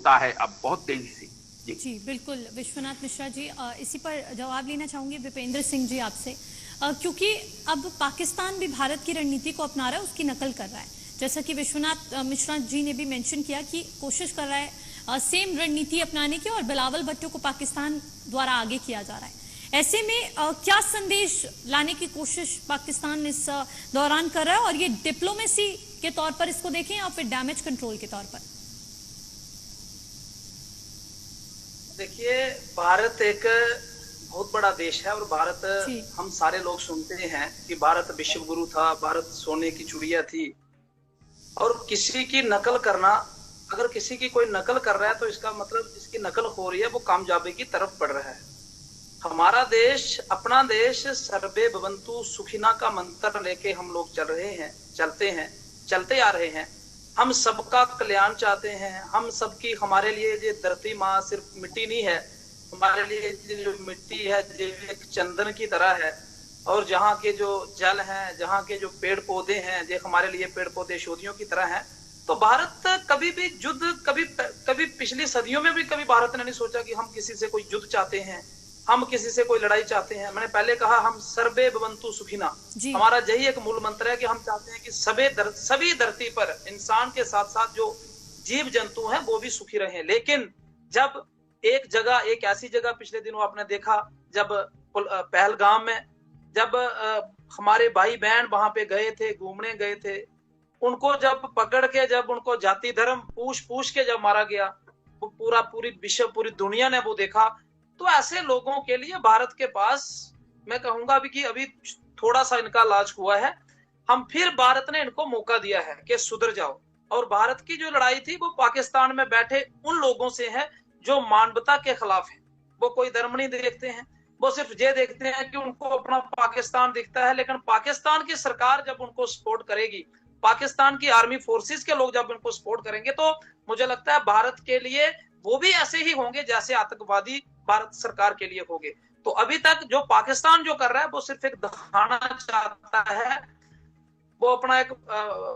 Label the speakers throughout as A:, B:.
A: होता है अब बहुत तेजी से।
B: जी बिल्कुल विश्वनाथ मिश्रा जी, इसी पर जवाब लेना चाहूंगी विपेंद्र सिंह जी आपसे, क्योंकि अब पाकिस्तान भी भारत की रणनीति को अपना रहा है, उसकी नकल कर रहा है। जैसा कि विश्वनाथ मिश्रा जी ने भी मेंशन किया कि कोशिश कर रहा है सेम रणनीति अपनाने की, और बिलावल भुट्टो को पाकिस्तान द्वारा आगे किया जा रहा है। ऐसे में क्या संदेश लाने की कोशिश पाकिस्तान इस दौरान कर रहा है, और ये डिप्लोमेसी के तौर पर इसको देखें या फिर डैमेज कंट्रोल के तौर पर?
C: देखिए, भारत एक बहुत बड़ा देश है और भारत, हम सारे लोग सुनते हैं कि भारत विश्व गुरु था, भारत सोने की चिड़िया थी। और किसी की नकल करना, अगर किसी की कोई नकल कर रहा है तो इसका मतलब इसकी नकल हो रही है, वो कामयाबी की तरफ बढ़ रहा है। हमारा देश, अपना देश सर्वे भवन्तु सुखिना का मंत्र लेके हम लोग चलते आ रहे हैं। हम सबका कल्याण चाहते हैं, हम सबकी, हमारे लिए ये धरती माँ सिर्फ मिट्टी नहीं है, हमारे लिए जो मिट्टी है जो एक चंदन की तरह है। और जहाँ के जो जल हैं, जहाँ के जो पेड़ पौधे हैं, जो हमारे लिए पेड़ पौधे औषधियों की तरह हैं। तो भारत कभी भी युद्ध, कभी पिछली सदियों में भी कभी भारत ने नहीं सोचा कि हम किसी से कोई युद्ध चाहते हैं, हम किसी से कोई लड़ाई चाहते हैं। मैंने पहले कहा हम सर्वे भवन्तु सुखिना, हमारा यही एक मूल मंत्र है कि हम चाहते हैं कि सभी धरती पर इंसान के साथ साथ जो जीव जंतु हैं वो भी सुखी रहें। लेकिन जब एक जगह, एक ऐसी जगह पिछले दिनों आपने देखा, जब पहलगाम में जब हमारे भाई बहन वहां पे गए थे, घूमने गए थे, उनको जब पकड़ के, जब उनको जाति धर्म पूछ के जब मारा गया, वो पूरी दुनिया ने वो देखा। तो ऐसे लोगों के लिए भारत के पास, मैं कहूंगा भी कि अभी थोड़ा सा इनका लाज हुआ है। हम फिर भारत ने इनको मौका दिया है कि सुधर जाओ। और भारत की जो लड़ाई थी वो पाकिस्तान में बैठे उन लोगों से है जो मानवता के खिलाफ है। वो कोई धर्म नहीं देखते हैं, वो सिर्फ ये देखते हैं कि उनको अपना पाकिस्तान दिखता है। लेकिन पाकिस्तान की सरकार जब उनको सपोर्ट करेगी, पाकिस्तान की आर्मी फोर्सेस के लोग जब उनको सपोर्ट करेंगे, तो मुझे लगता है भारत के लिए वो भी ऐसे ही होंगे जैसे आतंकवादी भारत सरकार के लिए होंगे। तो अभी तक जो पाकिस्तान जो कर रहा है वो सिर्फ एक दिखाना चाहता है, वो अपना एक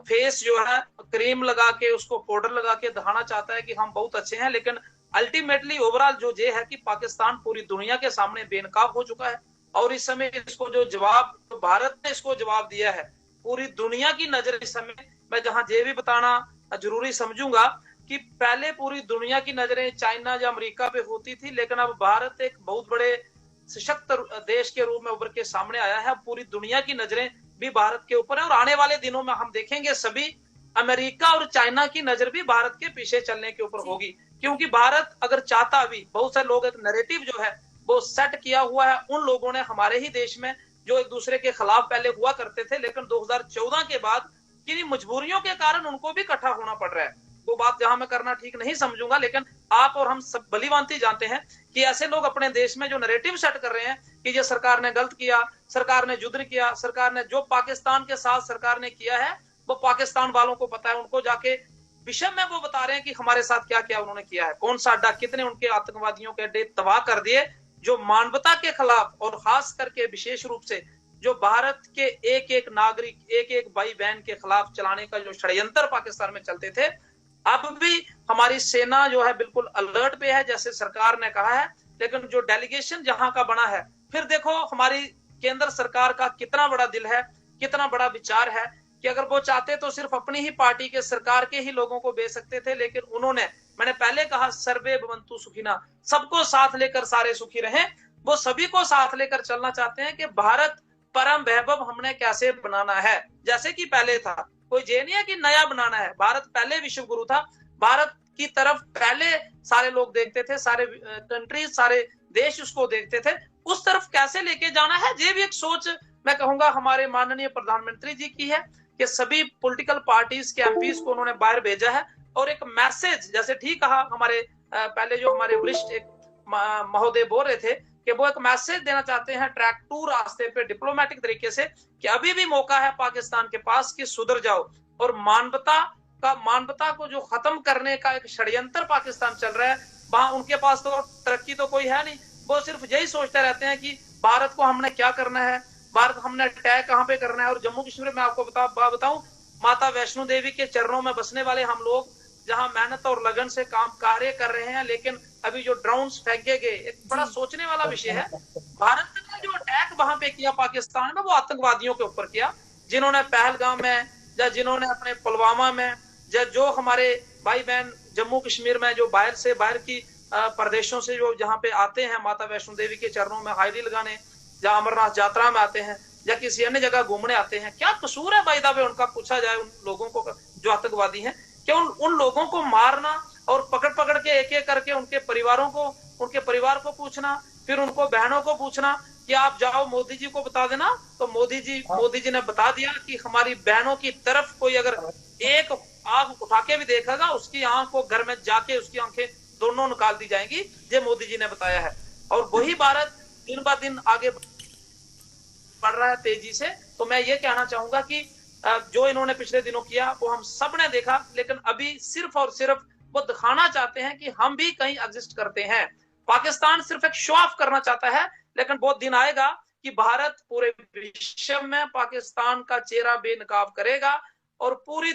C: फेस जो है क्रीम लगा के, उसको पाउडर लगा के दिखाना चाहता है कि हम बहुत अच्छे हैं। लेकिन अल्टीमेटली ओवरऑल जो ये है कि पाकिस्तान पूरी दुनिया के सामने बेनकाब हो चुका है। और इस समय इसको जो जवाब भारत ने इसको जवाब दिया है, पूरी दुनिया की नजर इस समय, मैं जहां ये भी बताना जरूरी समझूंगा कि पहले पूरी दुनिया की नजरें चाइना या अमेरिका पे होती थी, लेकिन अब भारत एक बहुत बड़े सशक्त देश के रूप में उभर के सामने आया है। पूरी दुनिया की नजरें भी भारत के ऊपर है, और आने वाले दिनों में हम देखेंगे सभी अमेरिका और चाइना की नजर भी भारत के पीछे चलने के ऊपर होगी। क्योंकि भारत अगर चाहता भी, बहुत सारे लोग, एक नैरेटिव जो है वो सेट किया हुआ है उन लोगों ने हमारे ही देश में, जो एक दूसरे के खिलाफ पहले हुआ करते थे, लेकिन 2014 के बाद किन्हीं मजबूरियों के कारण उनको भी इकट्ठा होना पड़ रहा है। वो बात जहां मैं करना ठीक नहीं समझूंगा, लेकिन आप और हम सब भलीभांति जानते हैं कि ऐसे लोग अपने देश में जो नैरेटिव सेट कर रहे हैं कि ये सरकार ने गलत किया, सरकार ने युद्ध किया, सरकार ने जो पाकिस्तान के साथ सरकार ने किया है वो पाकिस्तान वालों को पता है। उनको जाके विषय में वो बता रहे हैं कि हमारे साथ क्या क्या उन्होंने किया है, कौन सा अड्डा, कितने उनके आतंकवादियों के अड्डे तबाह कर दिए, जो मानवता के खिलाफ, और खास करके विशेष रूप से जो भारत के एक एक नागरिक, एक एक भाई बहन के खिलाफ चलाने का जो षड्यंत्र पाकिस्तान में चलते थे। अब भी हमारी सेना जो है बिल्कुल अलर्ट पे है, जैसे सरकार ने कहा है। लेकिन जो डेलीगेशन जहां का बना है, फिर देखो हमारी केंद्र सरकार का कितना बड़ा दिल है, कितना बड़ा विचार है कि अगर वो चाहते तो सिर्फ अपनी ही पार्टी के, सरकार के ही लोगों को भेज सकते थे। लेकिन उन्होंने, मैंने पहले कहा सर्वे भवन्तु सुखिना, सबको साथ लेकर सारे सुखी रहें। वो सभी को साथ लेकर चलना चाहते हैं कि भारत परम वैभव हमने कैसे बनाना है, जैसे कि पहले था। कोई ये नहीं है कि नया बनाना है। भारत पहले विश्व गुरु था, भारत की तरफ पहले सारे लोग देखते थे, सारे कंट्रीज, सारे देश उसको देखते थे। उस तरफ कैसे लेके जाना है, ये भी एक सोच मैं कहूंगा हमारे माननीय प्रधानमंत्री जी की है कि सभी पॉलिटिकल पार्टीज के एमपीज को उन्होंने बाहर भेजा है और एक मैसेज, जैसे ठीक कहा हमारे पहले जो हमारे वरिष्ठ एक महोदय बोल रहे थे कि वो एक मैसेज देना चाहते हैं ट्रैक टू रास्ते पे डिप्लोमेटिक तरीके से कि अभी भी मौका है पाकिस्तान के पास कि सुधर जाओ। और मानवता को जो खत्म करने का एक षड्यंत्र पाकिस्तान चल रहा है, वहां उनके पास तो तरक्की तो कोई है नहीं। वो सिर्फ यही सोचते रहते हैं कि भारत को हमने क्या करना है, भारत हमने अटैक कहां पे करना है। और जम्मू कश्मीर में आपको बताऊं, माता वैष्णो देवी के चरणों में बसने वाले हम लोग, जहां मेहनत और लगन से काम कार्य कर रहे हैं, लेकिन अभी जो ड्रोन्स फेंके गए, एक बड़ा सोचने वाला विषय है। भारत ने जो अटैक वहां पे किया पाकिस्तान में, वो आतंकवादियों के ऊपर किया, जिन्होंने पहलगाम में या जिन्होंने अपने पुलवामा में, या जो हमारे भाई बहन जम्मू कश्मीर में जो बाहर की प्रदेशों से जो जहाँ पे आते हैं माता वैष्णो देवी के चरणों में हाजिरी लगाने, जहाँ अमरनाथ यात्रा में आते हैं या किसी अन्य जगह घूमने आते हैं, क्या कसूर है भाई दावे उनका? पूछा जाए उन लोगों को जो आतंकवादी हैं, कि उन लोगों को मारना और पकड़ पकड़ के एक एक करके उनके परिवार को पूछना, फिर उनको बहनों को पूछना कि आप जाओ मोदी जी को बता देना, तो मोदी जी ने बता दिया कि हमारी बहनों की तरफ कोई अगर एक आंख उठा के भी देखेगा, उसकी आंख को घर में जाके उसकी आंखें दोनों निकाल दी जाएंगी, ये मोदी जी ने बताया है। और वही भारत दिन ब दिन आगे बढ़ रहा है तेजी से। तो मैं ये कहना चाहूंगा कि जो इन्होंने पिछले दिनों किया वो हम सब ने देखा, लेकिन अभी सिर्फ और सिर्फ वो दिखाना चाहते हैं कि हम भी कहीं एग्जिस्ट करते हैं। पाकिस्तान सिर्फ एक शो ऑफ करना चाहता है, लेकिन बहुत दिन आएगा कि भारत पूरे विश्व में पाकिस्तान का चेहरा बेनकाब करेगा, और पूरी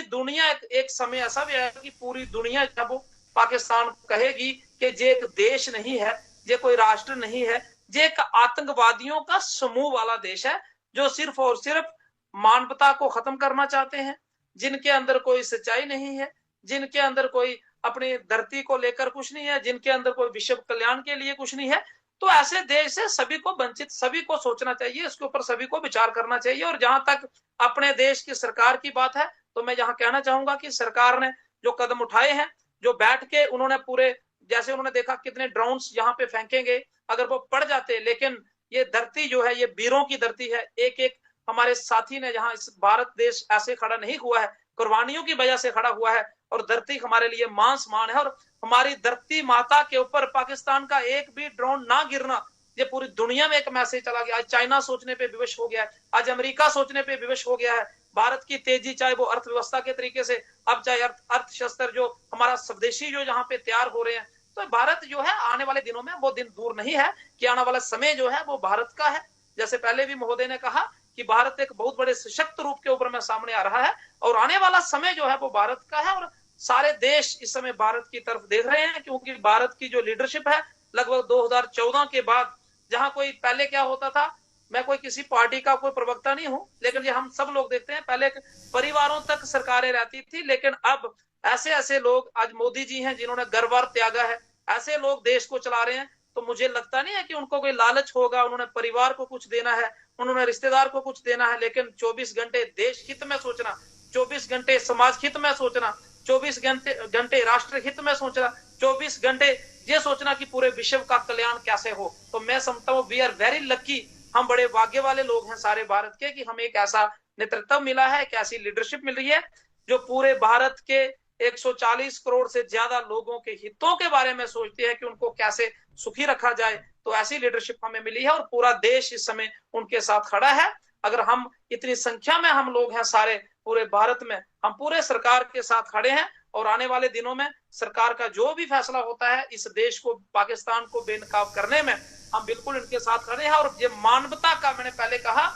C: दुनिया एक समय ऐसा भी आएगा कि पूरी दुनिया जब पाकिस्तान कहेगी कि ये एक देश नहीं है, ये कोई राष्ट्र नहीं है, ये एक आतंकवादियों का समूह वाला देश है, जो सिर्फ और सिर्फ मानवता को खत्म करना चाहते हैं, जिनके अंदर कोई सच्चाई नहीं है, जिनके अंदर कोई अपनी धरती को लेकर कुछ नहीं है, जिनके अंदर कोई विश्व कल्याण के लिए कुछ नहीं है। तो ऐसे देश से सभी को वंचित, सभी को सोचना चाहिए, इसके ऊपर सभी को विचार करना चाहिए। और जहां तक अपने देश की सरकार की बात है, तो मैं यहाँ कहना चाहूंगा कि सरकार ने जो कदम उठाए हैं, जो बैठ के उन्होंने पूरे, जैसे उन्होंने देखा कितने ड्रोन्स यहाँ पे फेंकेंगे, अगर वो पड़ जाते, लेकिन ये धरती जो है ये वीरों की धरती है। एक एक हमारे साथी ने, जहां इस भारत देश ऐसे खड़ा नहीं हुआ है, कुर्बानियों की वजह से खड़ा हुआ है, और धरती हमारे लिए मान सम्मान है। और हमारी धरती माता के ऊपर पाकिस्तान का एक भी ड्रोन ना गिरना, ये पूरी दुनिया में एक मैसेज चला गया। आज चाइना सोचने पे विवश हो गया है, आज अमेरिका सोचने पे विवश हो गया है। भारत की तेजी, चाहे वो अर्थव्यवस्था के तरीके से, अब चाहे अर्थशास्त्र जो हमारा स्वदेशी जो जहाँ पे तैयार हो रहे हैं, तो भारत जो है आने वाले दिनों में, वो दिन दूर नहीं है कि आने वाला समय जो है वो भारत का है। जैसे पहले भी महोदय ने कहा कि भारत एक बहुत बड़े सशक्त रूप के ऊपर में सामने आ रहा है, और आने वाला समय जो है वो भारत का है। और सारे देश इस समय भारत की तरफ देख रहे हैं, क्योंकि भारत की जो लीडरशिप है लगभग 2014 के बाद, जहां कोई पहले क्या होता था, मैं कोई किसी पार्टी का कोई प्रवक्ता नहीं हूं, लेकिन ये हम सब लोग देखते हैं, पहले परिवारों तक सरकारें रहती थी, लेकिन अब ऐसे ऐसे लोग, आज मोदी जी हैं जिन्होंने घर-बार त्यागा है, ऐसे लोग देश को चला रहे हैं। तो मुझे लगता नहीं है कि उनको कोई लालच होगा, उन्होंने परिवार को कुछ देना है, उन्होंने रिश्तेदार को कुछ देना है, लेकिन 24 घंटे देश हित में सोचना, 24 घंटे समाज हित में सोचना, 24 घंटे राष्ट्र हित में सोचना, 24 घंटे ये सोचना कि पूरे विश्व का कल्याण कैसे हो। तो मैं समझता हूँ वी आर वेरी लकी, हम बड़े भाग्य वाले लोग हैं सारे भारत के, कि हमें एक ऐसा नेतृत्व मिला है, एक ऐसी लीडरशिप मिल रही है जो पूरे भारत के 140 करोड़ से ज्यादा लोगों के हितों के बारे में सोचती है कि उनको कैसे सुखी रखा जाए। तो ऐसी लीडरशिप हमें मिली है, और पूरा देश इस समय उनके साथ खड़ा है। अगर हम इतनी संख्या में हम लोग हैं सारे पूरे भारत में, हम पूरे सरकार के साथ खड़े हैं, और आने वाले दिनों में सरकार का जो भी फैसला होता है इस देश को, पाकिस्तान को बेनकाब करने में, हम बिल्कुल इनके साथ खड़े हैं। और ये मानवता का, मैंने पहले कहा,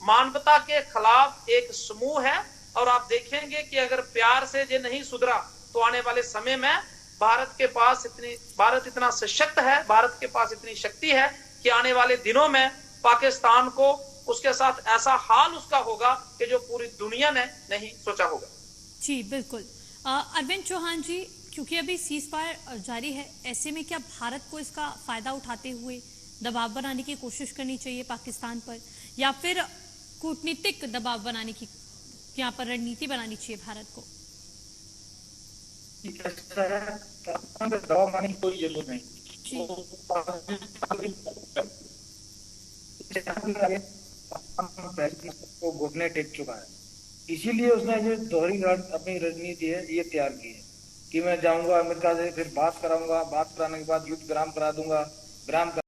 C: मानवता के खिलाफ एक समूह है, और आप देखेंगे कि अगर प्यार से ये नहीं सुधरा, तो आने वाले समय में भारत इतना सशक्त है, भारत के पास इतनी शक्ति है कि आने वाले दिनों में पाकिस्तान को, उसके साथ ऐसा हाल उसका होगा कि जो पूरी दुनिया ने नहीं सोचा होगा।
B: जी बिल्कुल। अरविंद चौहान जी, क्योंकि अभी सीज फायर जारी है, ऐसे में क्या भारत को इसका फायदा उठाते हुए दबाव बनाने की कोशिश करनी चाहिए पाकिस्तान पर, या फिर कूटनीतिक दबाव बनाने की यहाँ पर रणनीति बनानी चाहिए भारत को?
A: दबाव बनाने की कोई जरूरत नहीं, वो घुटने टेक चुका है, इसीलिए उसने जो दोहरी अपनी रणनीति है ये तैयार की है कि मैं जाऊंगा अमेरिका से, फिर बात कराऊंगा, बात कराने के बाद युद्ध विराम करा दूंगा, विराम